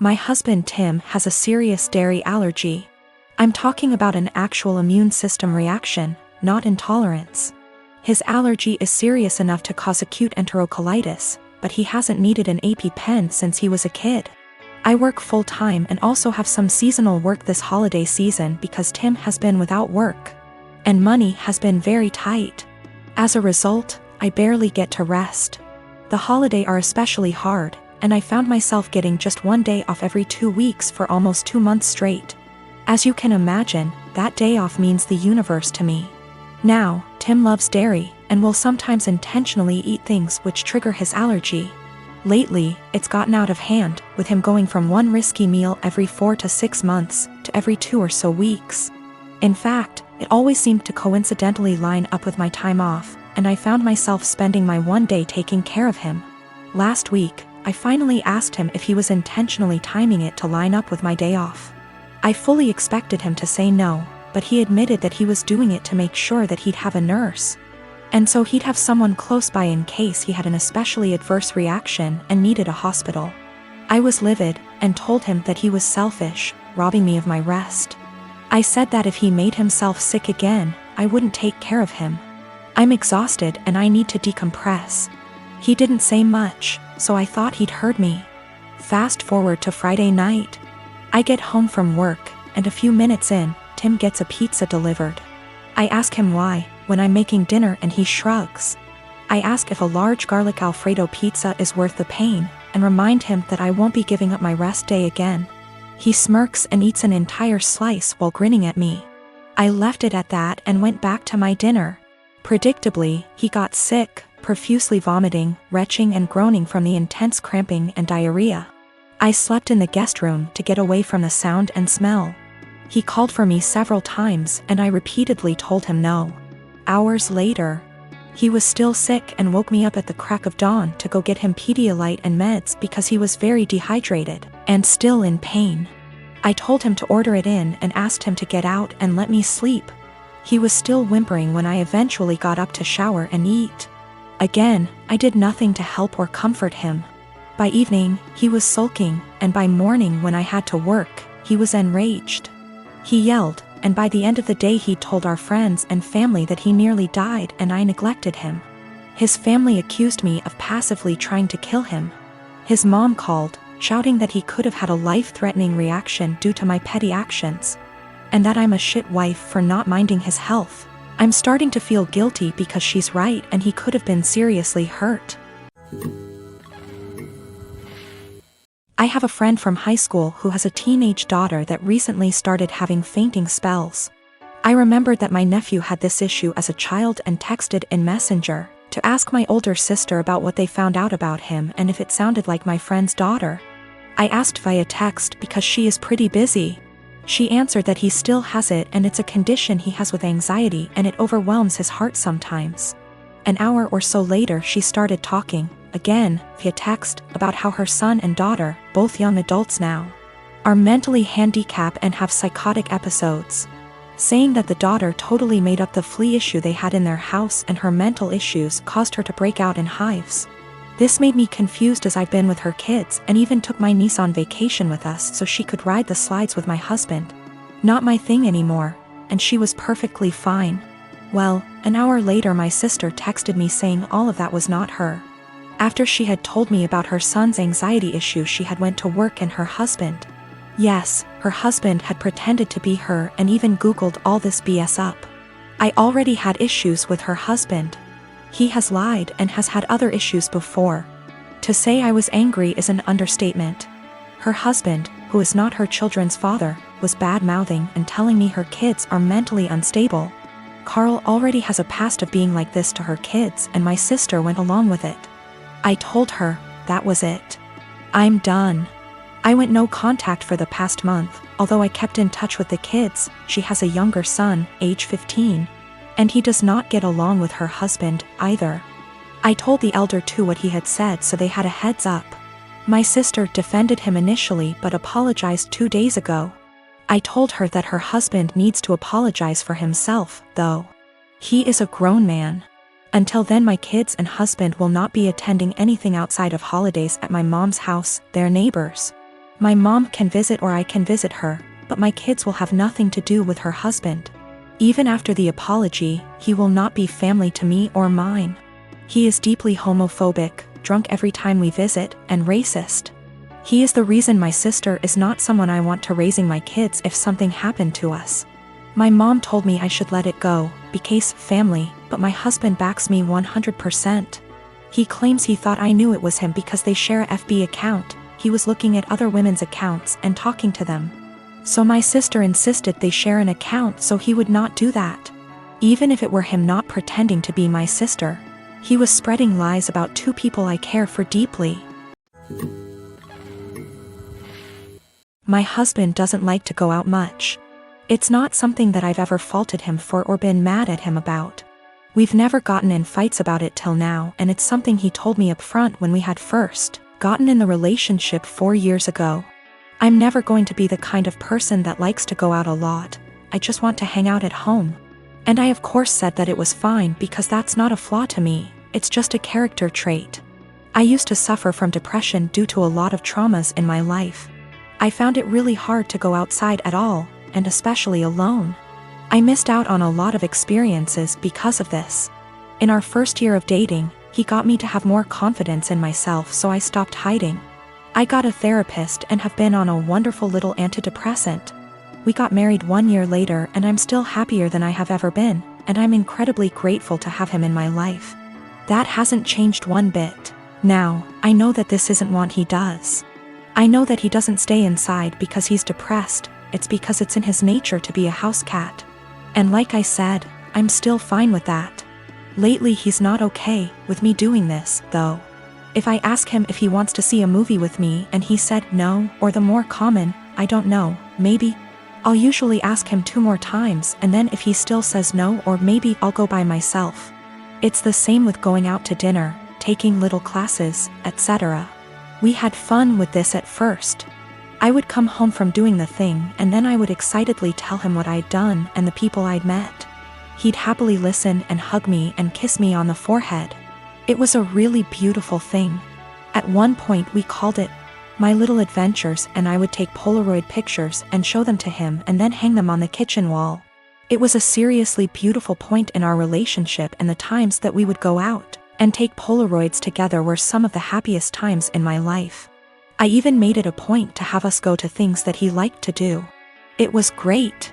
My husband Tim has a serious dairy allergy. I'm talking about an actual immune system reaction, not intolerance. His allergy is serious enough to cause acute enterocolitis, but he hasn't needed an EpiPen since he was a kid. I work full-time and also have some seasonal work this holiday season because Tim has been without work. And money has been very tight. As a result, I barely get to rest. The holidays are especially hard, and I found myself getting just one day off every 2 weeks for almost 2 months straight. As you can imagine, that day off means the universe to me. Now, Tim loves dairy, and will sometimes intentionally eat things which trigger his allergy. Lately, it's gotten out of hand, with him going from one risky meal every 4 to 6 months, to every 2 or so weeks. In fact, it always seemed to coincidentally line up with my time off, and I found myself spending my one day taking care of him. Last week, I finally asked him if he was intentionally timing it to line up with my day off. I fully expected him to say no, but he admitted that he was doing it to make sure that he'd have a nurse. And so he'd have someone close by in case he had an especially adverse reaction and needed a hospital. I was livid, and told him that he was selfish, robbing me of my rest. I said that if he made himself sick again, I wouldn't take care of him. I'm exhausted and I need to decompress. He didn't say much, so I thought he'd heard me. Fast forward to Friday night. I get home from work, and a few minutes in, Tim gets a pizza delivered. I ask him why, when I'm making dinner, and he shrugs. I ask if a large garlic Alfredo pizza is worth the pain, and remind him that I won't be giving up my rest day again. He smirks and eats an entire slice while grinning at me. I left it at that and went back to my dinner. Predictably, he got sick, profusely vomiting, retching and groaning from the intense cramping and diarrhea. I slept in the guest room to get away from the sound and smell. He called for me several times and I repeatedly told him no. Hours later, he was still sick and woke me up at the crack of dawn to go get him Pedialyte and meds because he was very dehydrated and still in pain. I told him to order it in and asked him to get out and let me sleep. He was still whimpering when I eventually got up to shower and eat. Again, I did nothing to help or comfort him. By evening, he was sulking, and by morning when I had to work, he was enraged. He yelled, and by the end of the day he told our friends and family that he nearly died and I neglected him. His family accused me of passively trying to kill him. His mom called, shouting that he could have had a life-threatening reaction due to my petty actions. And that I'm a shit wife for not minding his health. I'm starting to feel guilty because she's right and he could have been seriously hurt. I have a friend from high school who has a teenage daughter that recently started having fainting spells. I remembered that my nephew had this issue as a child and texted in Messenger to ask my older sister about what they found out about him and if it sounded like my friend's daughter. I asked via text because she is pretty busy. She answered that he still has it and it's a condition he has with anxiety and it overwhelms his heart sometimes. An hour or so later she started talking, again, via text, about how her son and daughter, both young adults now, are mentally handicapped and have psychotic episodes. Saying that the daughter totally made up the flea issue they had in their house and her mental issues caused her to break out in hives. This made me confused as I've been with her kids and even took my niece on vacation with us so she could ride the slides with my husband. Not my thing anymore, and she was perfectly fine. Well, an hour later my sister texted me saying all of that was not her. After she had told me about her son's anxiety issue, she had went to work and her husband. Yes, her husband had pretended to be her and even Googled all this BS up. I already had issues with her husband. He has lied and has had other issues before. To say I was angry is an understatement. Her husband, who is not her children's father, was bad-mouthing and telling me her kids are mentally unstable. Carl already has a past of being like this to her kids and my sister went along with it. I told her, that was it. I'm done. I went no contact for the past month, although I kept in touch with the kids. She has a younger son, age 15. And he does not get along with her husband, either. I told the elder too what he had said so they had a heads up. My sister defended him initially but apologized 2 days ago. I told her that her husband needs to apologize for himself, though. He is a grown man. Until then my kids and husband will not be attending anything outside of holidays at my mom's house, their neighbors. My mom can visit or I can visit her, but my kids will have nothing to do with her husband. Even after the apology, he will not be family to me or mine. He is deeply homophobic, drunk every time we visit, and racist. He is the reason my sister is not someone I want to raising my kids if something happened to us. My mom told me I should let it go, because family, but my husband backs me 100%. He claims he thought I knew it was him because they share a FB account. He was looking at other women's accounts and talking to them. So my sister insisted they share an account so he would not do that. Even if it were him not pretending to be my sister. He was spreading lies about two people I care for deeply. My husband doesn't like to go out much. It's not something that I've ever faulted him for or been mad at him about. We've never gotten in fights about it till now, and it's something he told me up front when we had first gotten in the relationship 4 years ago. I'm never going to be the kind of person that likes to go out a lot. I just want to hang out at home. And I of course said that it was fine because that's not a flaw to me, it's just a character trait. I used to suffer from depression due to a lot of traumas in my life. I found it really hard to go outside at all, and especially alone. I missed out on a lot of experiences because of this. In our first year of dating, he got me to have more confidence in myself, so I stopped hiding. I got a therapist and have been on a wonderful little antidepressant. We got married 1 year later and I'm still happier than I have ever been, and I'm incredibly grateful to have him in my life. That hasn't changed one bit. Now, I know that this isn't what he does. I know that he doesn't stay inside because he's depressed, it's because it's in his nature to be a house cat. And like I said, I'm still fine with that. Lately he's not okay with me doing this, though. If I ask him if he wants to see a movie with me and he said no, or the more common, I don't know, maybe, I'll usually ask him 2 more times, and then if he still says no, or maybe I'll go by myself. It's the same with going out to dinner, taking little classes, etc. We had fun with this at first. I would come home from doing the thing and then I would excitedly tell him what I'd done and the people I'd met. He'd happily listen and hug me and kiss me on the forehead. It was a really beautiful thing. At one point we called it My Little Adventures, and I would take Polaroid pictures and show them to him and then hang them on the kitchen wall. It was a seriously beautiful point in our relationship, and the times that we would go out and take Polaroids together were some of the happiest times in my life. I even made it a point to have us go to things that he liked to do. It was great.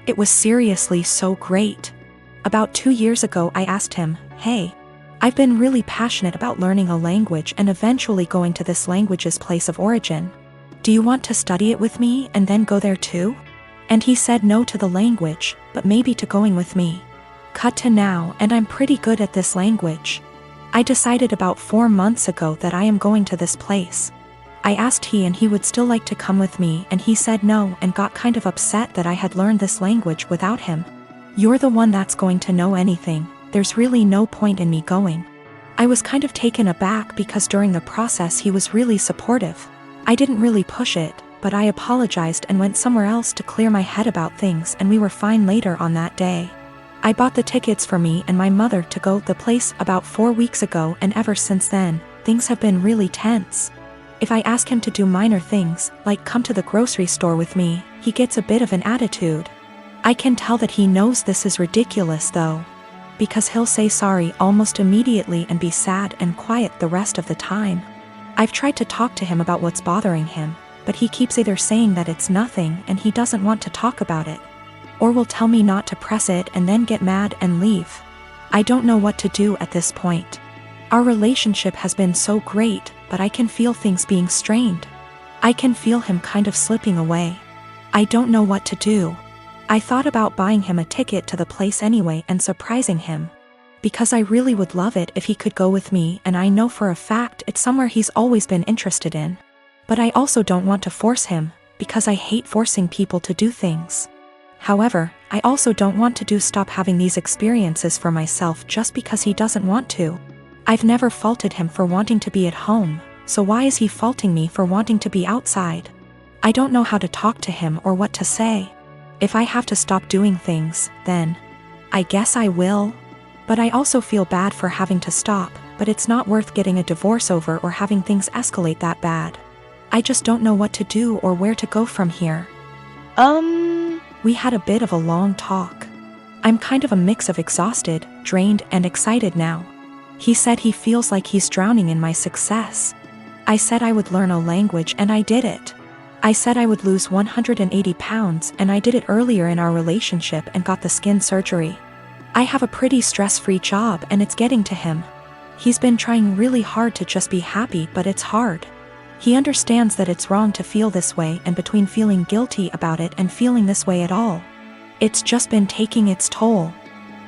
It was seriously so great. About 2 years ago I asked him, hey, I've been really passionate about learning a language and eventually going to this language's place of origin. Do you want to study it with me and then go there too? And he said no to the language, but maybe to going with me. Cut to now, and I'm pretty good at this language. I decided about 4 months ago that I am going to this place. I asked he and he would still like to come with me, and he said no and got kind of upset that I had learned this language without him. You're the one that's going to know anything, there's really no point in me going. I was kind of taken aback because during the process he was really supportive. I didn't really push it, but I apologized and went somewhere else to clear my head about things, and we were fine later on that day. I bought the tickets for me and my mother to go to the place about 4 weeks ago, and ever since then, things have been really tense. If I ask him to do minor things, like come to the grocery store with me, he gets a bit of an attitude. I can tell that he knows this is ridiculous though, because he'll say sorry almost immediately and be sad and quiet the rest of the time. I've tried to talk to him about what's bothering him, but he keeps either saying that it's nothing and he doesn't want to talk about it, or will tell me not to press it and then get mad and leave. I don't know what to do at this point. Our relationship has been so great, but I can feel things being strained. I can feel him kind of slipping away. I don't know what to do. I thought about buying him a ticket to the place anyway and surprising him, because I really would love it if he could go with me, and I know for a fact it's somewhere he's always been interested in. But I also don't want to force him, because I hate forcing people to do things. However, I also don't want to stop having these experiences for myself just because he doesn't want to. I've never faulted him for wanting to be at home, so why is he faulting me for wanting to be outside? I don't know how to talk to him or what to say. If I have to stop doing things, then I guess I will. But I also feel bad for having to stop, but it's not worth getting a divorce over or having things escalate that bad. I just don't know what to do or where to go from here. We had a bit of a long talk. I'm kind of a mix of exhausted, drained, and excited now. He said he feels like he's drowning in my success. I said I would learn a language and I did it. I said I would lose 180 pounds and I did it earlier in our relationship and got the skin surgery. I have a pretty stress-free job and it's getting to him. He's been trying really hard to just be happy, but it's hard. He understands that it's wrong to feel this way, and between feeling guilty about it and feeling this way at all, it's just been taking its toll.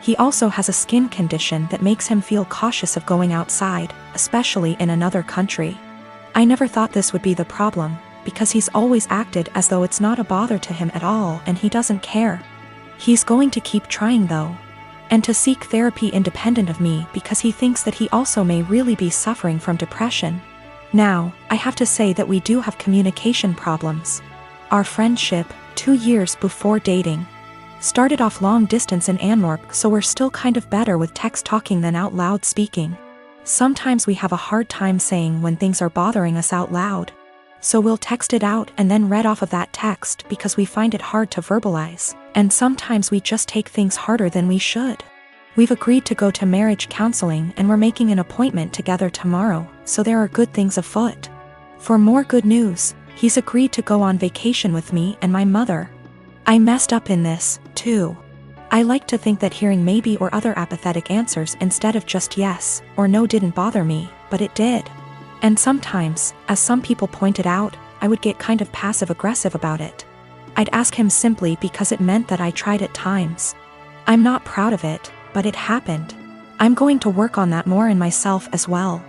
He also has a skin condition that makes him feel cautious of going outside, especially in another country. I never thought this would be the problem, because he's always acted as though it's not a bother to him at all and he doesn't care. He's going to keep trying though, and to seek therapy independent of me because he thinks that he also may really be suffering from depression. Now, I have to say that we do have communication problems. Our friendship, 2 years before dating, started off long distance in Antwerp, so we're still kind of better with text talking than out loud speaking. Sometimes we have a hard time saying when things are bothering us out loud. So we'll text it out and then read off of that text because we find it hard to verbalize, and sometimes we just take things harder than we should. We've agreed to go to marriage counseling and we're making an appointment together tomorrow, so there are good things afoot. For more good news, he's agreed to go on vacation with me and my mother. I messed up in this, too. I like to think that hearing maybe or other apathetic answers instead of just yes or no didn't bother me, but it did. And sometimes, as some people pointed out, I would get kind of passive-aggressive about it. I'd ask him simply because it meant that I tried at times. I'm not proud of it, but it happened. I'm going to work on that more in myself as well.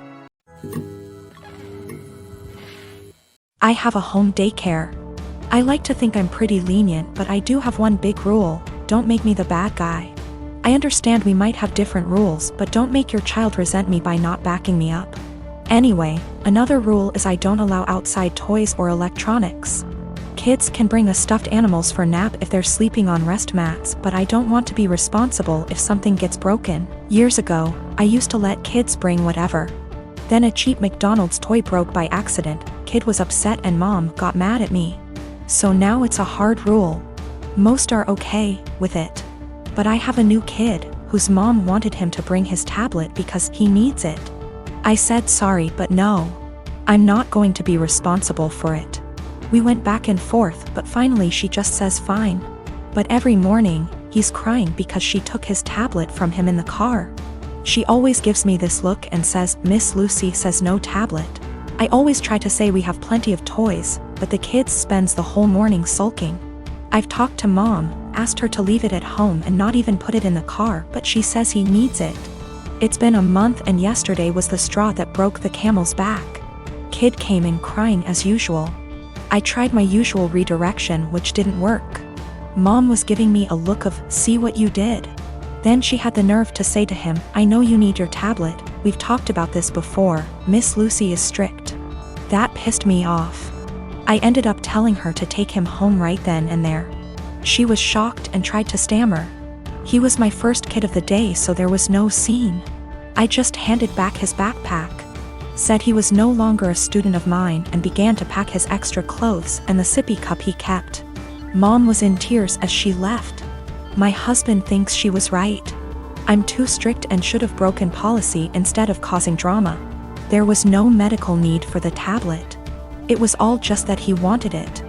I have a home daycare. I like to think I'm pretty lenient, but I do have one big rule: don't make me the bad guy. I understand we might have different rules, but don't make your child resent me by not backing me up. Anyway, another rule is I don't allow outside toys or electronics. Kids can bring us stuffed animals for nap if they're sleeping on rest mats, but I don't want to be responsible if something gets broken. Years ago, I used to let kids bring whatever. Then a cheap McDonald's toy broke by accident, kid was upset and mom got mad at me. So now it's a hard rule. Most are okay with it. But I have a new kid, whose mom wanted him to bring his tablet because he needs it. I said sorry, but no. I'm not going to be responsible for it. We went back and forth, but finally she just says fine. But every morning, he's crying because she took his tablet from him in the car. She always gives me this look and says, "Miss Lucy says no tablet." I always try to say we have plenty of toys, but the kid spends the whole morning sulking. I've talked to mom, asked her to leave it at home and not even put it in the car, but she says he needs it. It's been a month and yesterday was the straw that broke the camel's back. Kid came in crying as usual. I tried my usual redirection, which didn't work. Mom was giving me a look of, "See what you did?" Then she had the nerve to say to him, "I know you need your tablet, we've talked about this before, Miss Lucy is strict." That pissed me off. I ended up telling her to take him home right then and there. She was shocked and tried to stammer. He was my first kid of the day, so there was no scene. I just handed back his backpack, said he was no longer a student of mine, and began to pack his extra clothes and the sippy cup he kept. Mom was in tears as she left. My husband thinks she was right. I'm too strict and should have broken policy instead of causing drama. There was no medical need for the tablet. It was all just that he wanted it.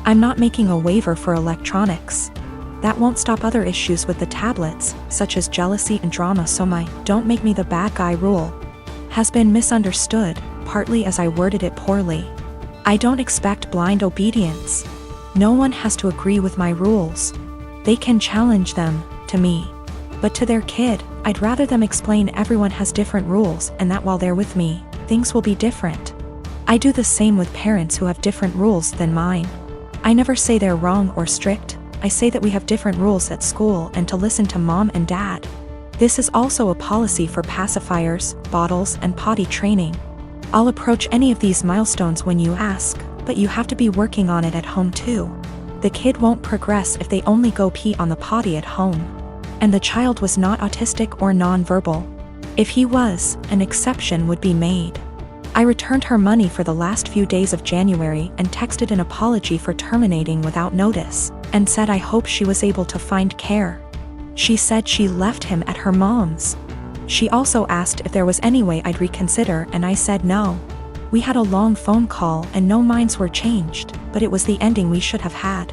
I'm not making a waiver for electronics. That won't stop other issues with the tablets, such as jealousy and drama, so my "don't make me the bad guy" rule has been misunderstood, partly as I worded it poorly. I don't expect blind obedience. No one has to agree with my rules. They can challenge them, to me. But to their kid, I'd rather them explain everyone has different rules and that while they're with me, things will be different. I do the same with parents who have different rules than mine. I never say they're wrong or strict. I say that we have different rules at school and to listen to mom and dad. This is also a policy for pacifiers, bottles, and potty training. I'll approach any of these milestones when you ask, but you have to be working on it at home too. The kid won't progress if they only go pee on the potty at home. And the child was not autistic or non-verbal. If he was, an exception would be made. I returned her money for the last few days of January and texted an apology for terminating without notice, and said I hope she was able to find care. She said she left him at her mom's. She also asked if there was any way I'd reconsider, and I said no. We had a long phone call and no minds were changed, but it was the ending we should have had.